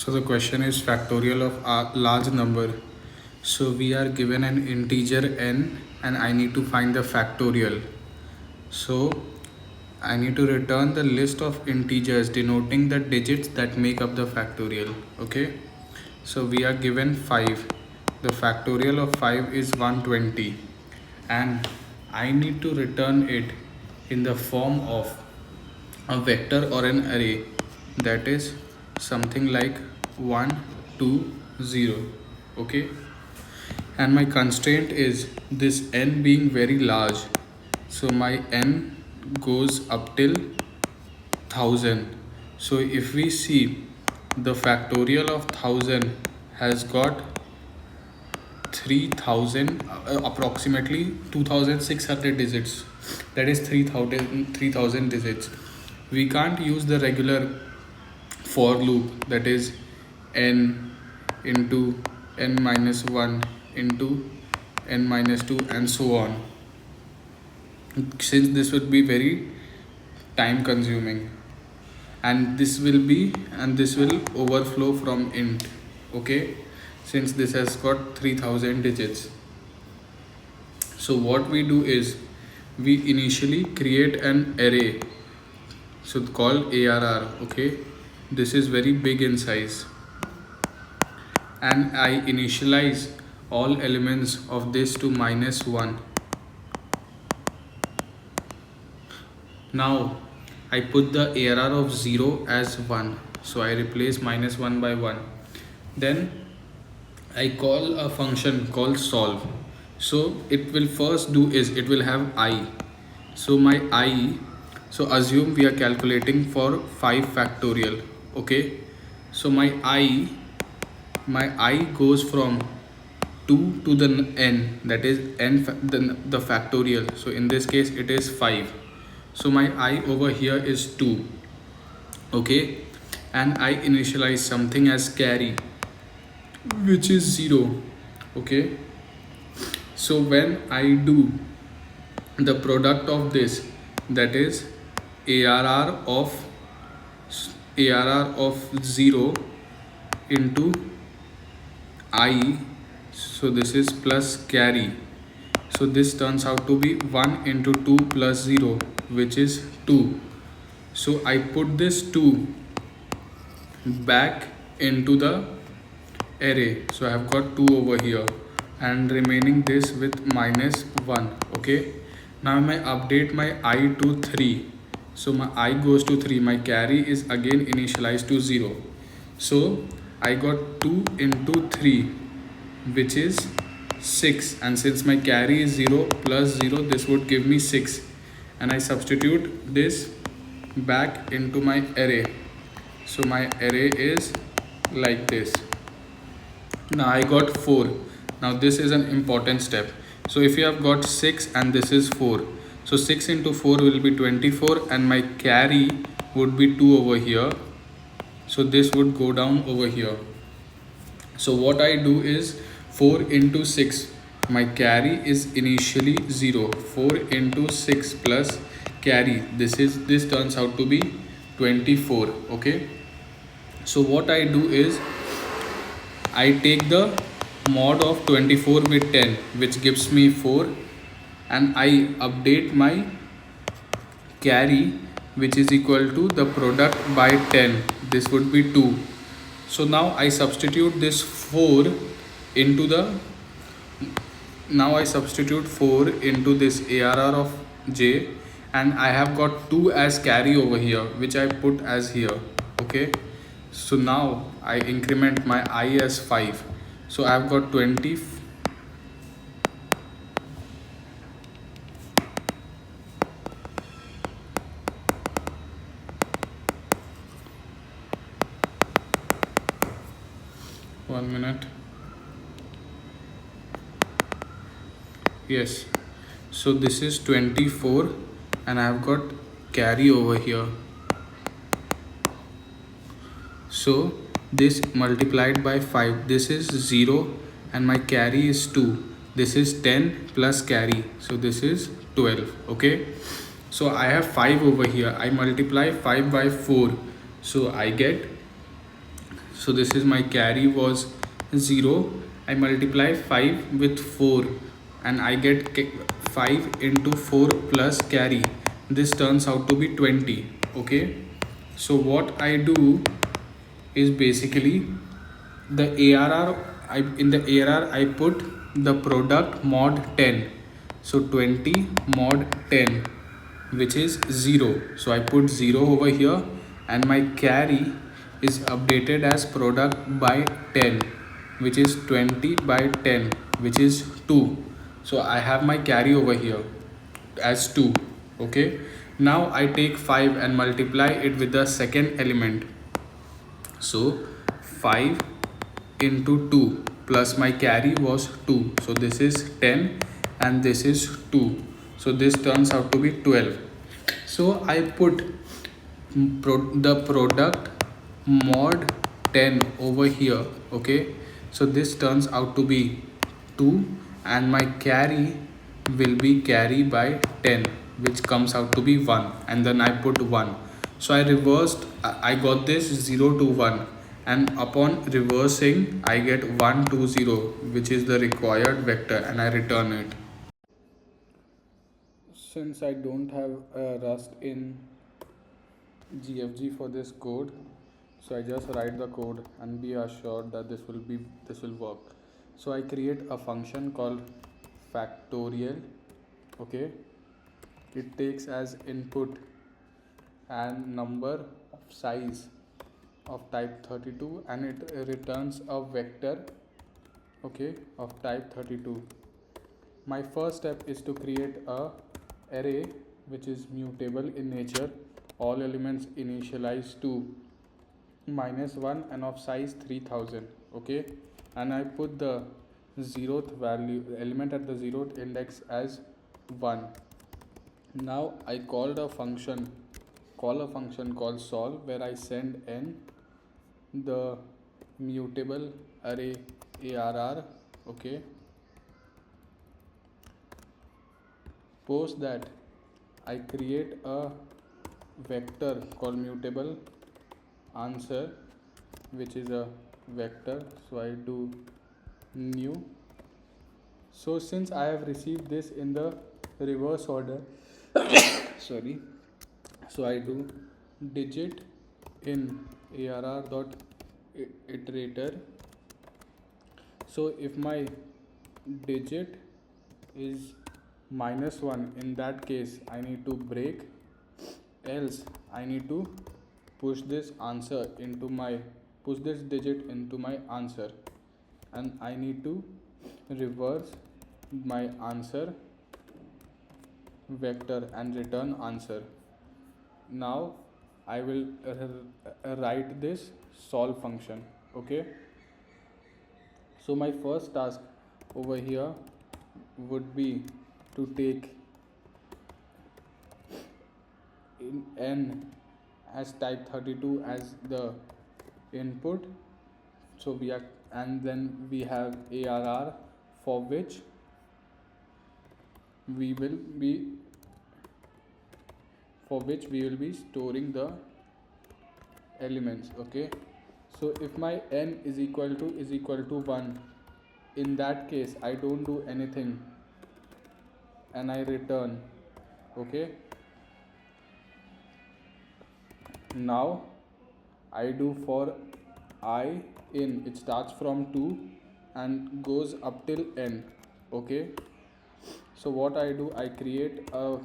So the question is factorial of a large number. So we are given an integer n and I need to find the factorial. So I need to return the list of integers denoting the digits that make up the factorial. Okay. So we are given 5. The factorial of 5 is 120 and I need to return it in the form of a vector or an array, that is something like 1 2 0. Okay, and my constraint is this n being very large, so my n goes up till 1000. So if we see, the factorial of 1000 has got 3000, approximately 2600 digits, that is 3000 digits. We can't use the regular for loop, that is n into n minus 1 into n minus 2 and so on, since this would be very time consuming, and this will overflow from int. Okay, since this has got 3000 digits. So what we do is we initially create an array, so called ARR. Okay, this is very big in size, and I initialize all elements of this to -1. Now I put the ARR of 0 as 1, so I replace -1 by 1. Then I call a function called solve. So it will first do is it will have I. So my I, so assume we are calculating for 5 factorial. Okay, so my I goes from 2 to the n, that is n the factorial. So in this case it is 5. So my I over here is 2. Okay, and I initialize something as carry, which is 0. Okay, so when I do the product of this, that is ARR of 0 into I, so this is plus carry, so this turns out to be 1 into 2 plus 0, which is 2. So I put this 2 back into the array, so I have got 2 over here and remaining this with -1. Okay, now I update my I to 3, so my I goes to 3, my carry is again initialized to 0. So I got 2 into 3, which is 6, and since my carry is 0 plus 0, this would give me 6, and I substitute this back into my array. So my array is like this. Now I got 4. Now this is an important step. So if you have got 6 and this is 4, so 6 into 4 will be 24, and my carry would be 2 over here, so this would go down over here. So what I do is 4 into 6, my carry is initially 0. 4 into 6 plus carry, this turns out to be 24. Okay, so what I do is I take the mod of 24 with 10, which gives me 4, and I update my carry, which is equal to the product by 10, this would be 2. So now I substitute this 4 into this ARR of j, and I have got 2 as carry over here, which I put as here. Okay, so now I increment my I as 5, so I have got 20. One minute. Yes, so this is 24 and I have got carry over here. So this multiplied by 5, this is 0, and my carry is 2. This is 10 plus carry, so this is 12. Okay, so I have 5 over here. I multiply 5 by 4, so I get So this is my carry was 0. I multiply 5 with 4 and I get 5 into 4 plus carry. This turns out to be 20. Okay, so what I do is basically the ARR, in the ARR I put the product mod 10. So 20 mod 10, which is 0. So I put 0 over here, and my carry is updated as product by 10, which is 20 by 10, which is 2. So I have my carry over here as 2. Okay, now I take 5 and multiply it with the second element. So 5 into 2 plus my carry was 2. So this is 10 and this is 2. So this turns out to be 12. So I put the product mod 10 over here. Okay, so this turns out to be 2 and my carry will be carry by 10, which comes out to be 1, and then I put 1. So I reversed, I got this 0 to 1, and upon reversing I get 1 to 0, which is the required vector, and I return it. Since I don't have Rust in GFG for this code, so I just write the code and be assured that this will work. So I create a function called factorial. Okay, it takes as input and number of size of type 32, and it returns a vector, okay, of type 32. My first step is to create a array which is mutable in nature. All elements initialize to -1 and of size 3000. Okay, and I put the 0th value element at the 0th index as 1. Now I call a function called solve, where I send n the mutable array ARR. Okay, post that I create a vector called mutable answer, which is a vector. So I do new. So since I have received this in the reverse order, sorry, so I do digit in ARR dot iterator. So if my digit is -1, in that case I need to break, else I need to push this digit into my answer, and I need to reverse my answer vector and return answer. Now I will write this solve function. Okay, so my first task over here would be to take in n as type 32 as the input. So we are, and then we have ARR, for which we will be storing the elements. Okay, so if my n is equal to 1, in that case I don't do anything and I return. Okay, now I do for I in, it starts from 2 and goes up till n. Okay, so what I do, I create a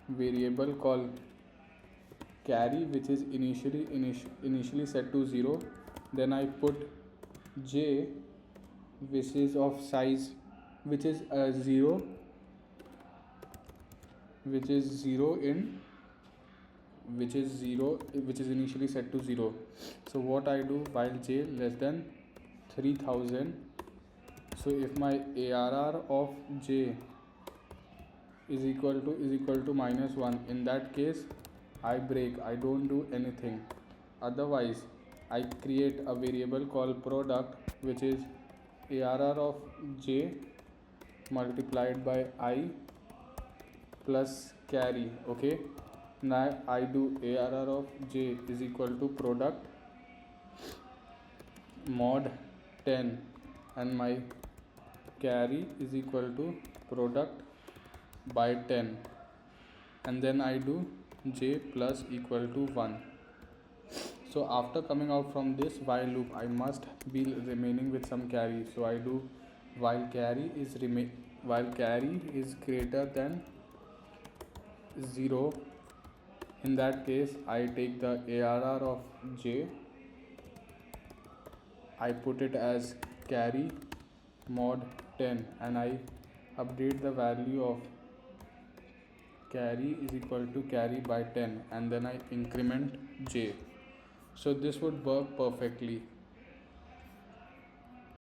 variable called carry, which is initially set to 0. Then I put j, which is of size, which is 0, which is initially set to 0. So what I do, while j less than 3000, so if my ARR of j is equal to -1, in that case I break, I don't do anything. Otherwise I create a variable called product, which is ARR of j multiplied by I plus carry. Okay, now I do ARR of j is equal to product mod 10 and my carry is equal to product by 10, and then I do j plus equal to 1. So after coming out from this while loop, I must be remaining with some carry. So I do while carry is greater than 0. In that case, I take the ARR of j, I put it as carry mod 10, and I update the value of carry is equal to carry by 10, and then I increment j. So this would work perfectly.